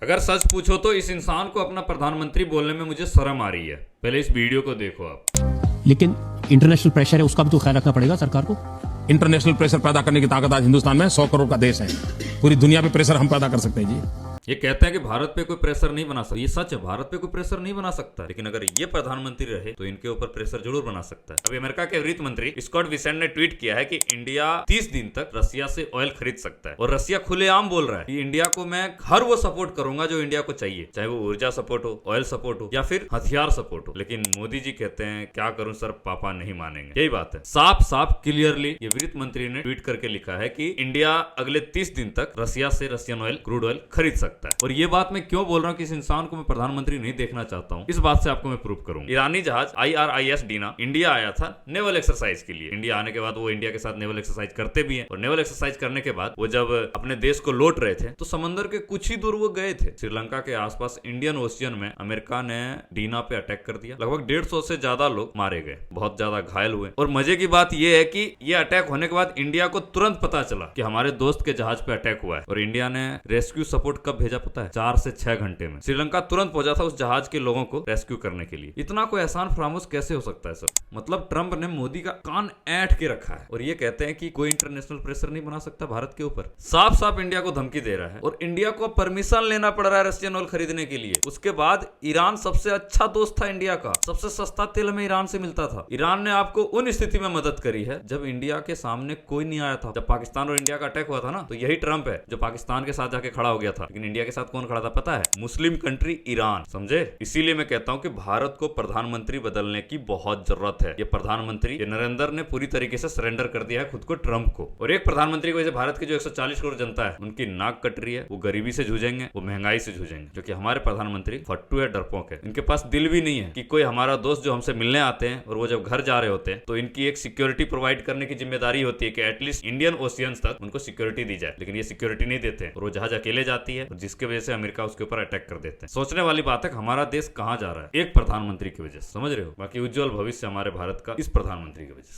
अगर सच पूछो तो इस इंसान को अपना प्रधानमंत्री बोलने में मुझे शर्म आ रही है। पहले इस वीडियो को देखो आप। लेकिन इंटरनेशनल प्रेशर है, उसका भी तो ख्याल रखना पड़ेगा सरकार को। इंटरनेशनल प्रेशर पैदा करने की ताकत आज हिंदुस्तान में 100 करोड़ का देश है। पूरी दुनिया पे प्रेशर हम पैदा कर सकते हैं जी। ये कहते हैं कि भारत पे कोई प्रेशर नहीं बना सकता। ये सच है, भारत पे कोई प्रेशर नहीं बना सकता, लेकिन अगर ये प्रधानमंत्री रहे तो इनके ऊपर प्रेशर जरूर बना सकता है। अभी अमेरिका के वित्त मंत्री स्कॉट विसेंट ने ट्वीट किया है कि इंडिया 30 दिन तक रसिया से ऑयल खरीद सकता है, और रसिया खुलेआम बोल रहा है कि इंडिया को मैं हर वो सपोर्ट करूंगा जो इंडिया को चाहिए, चाहे वो ऊर्जा सपोर्ट हो, ऑयल सपोर्ट हो या फिर हथियार सपोर्ट हो। लेकिन मोदी जी कहते हैं क्या करूं सर, पापा नहीं मानेंगे। यही बात है, साफ साफ क्लियरली ये वित्त मंत्री ने ट्वीट करके लिखा है कि इंडिया अगले 30 दिन तक रसिया से रशियन ऑयल, क्रूड ऑयल खरीद सकता है। और ये बात मैं क्यों बोल रहा हूँ कि इस इंसान को मैं प्रधानमंत्री नहीं देखना चाहता हूँ, इस बात से आपको मैं प्रूव करूंगा। ईरानी जहाज IRIS डीना इंडिया आया था नेवल एक्सरसाइज के लिए। इंडिया आने के बाद वो इंडिया के साथ नेवल एक्सरसाइज करते भी हैं, और नेवल एक्सरसाइज करने के बाद वो जब अपने देश को लौट रहे थे तो समंदर के कुछ ही दूर वो गए थे। श्रीलंका के आसपास इंडियन ओशियन में अमेरिका ने डीना पे अटैक कर दिया। लगभग 150 से ज्यादा लोग मारे गए, बहुत ज्यादा घायल हुए। और मजे की बात यह है कि ये अटैक होने के बाद इंडिया को तुरंत पता चला कि हमारे दोस्त के जहाज पे अटैक हुआ है, और इंडिया ने रेस्क्यू सपोर्ट कब भेजा पता है? 4 से 6 घंटे में श्रीलंका तुरंत पहुंचा था उस जहाज के लोगों को रेस्क्यू करने के लिए। इतना कोई एहसान फरामोश कैसे हो सकता है सर? मतलब ट्रंप ने मोदी का कान ऐंठ के रखा है, और ये कहते हैं कि कोई इंटरनेशनल प्रेशर नहीं बना सकता भारत के ऊपर। साफ साफ इंडिया को धमकी दे रहा है, और इंडिया को परमिशन लेना पड़ रहा है रशियन ऑयल खरीदने के लिए। उसके बाद ईरान सबसे अच्छा दोस्त था इंडिया का, सबसे सस्ता तेल में ईरान से मिलता था। ईरान ने आपको उन स्थिति में मदद करी है जब इंडिया के सामने कोई नहीं आया था। जब पाकिस्तान और इंडिया का अटैक हुआ था ना, तो यही ट्रंप है जो पाकिस्तान के साथ जाके खड़ा हो गया था। लेकिन इंडिया के साथ कौन खड़ा था पता है? Muslim country Iran. समझे? इसीलिए मैं कहता हूं कि भारत को प्रधानमंत्री बदलने की बहुत जरूरत है। ये प्रधानमंत्री, ये नरेंद्र ने पूरी तरीके से सरेंडर कर दिया है खुद को ट्रंप को। और एक प्रधानमंत्री को, जैसे भारत की जो 140 करोड़ जनता है उनकी नाक कट रही है, वो गरीबी से जूझेंगे, वो महंगाई से जूझेंगे। क्योंकि हमारे प्रधानमंत्री फट्टू है, डरपोक है। इनके पास दिल भी नहीं है कि कोई हमारा दोस्त जो हमसे मिलने आते हैं और वो जब घर जा रहे होते हैं तो इनकी एक सिक्योरिटी प्रोवाइड करने की जिम्मेदारी होती है कि एटलीस्ट इंडियन ओशियंस तक उनको सिक्योरिटी दी जाए। लेकिन ये सिक्योरिटी नहीं देते हैं, और वो जहाज अकेले जाती है, और जिसके वजह से अमेरिका उसके ऊपर अटैक कर देते हैं। सोचने वाली बात है हमारा देश कहां जा रहा है एक प्रधानमंत्री की वजह से। समझ रहे हो? बाकी उज्जवल भविष्य हमारे भारत का इस प्रधानमंत्री की वजह से।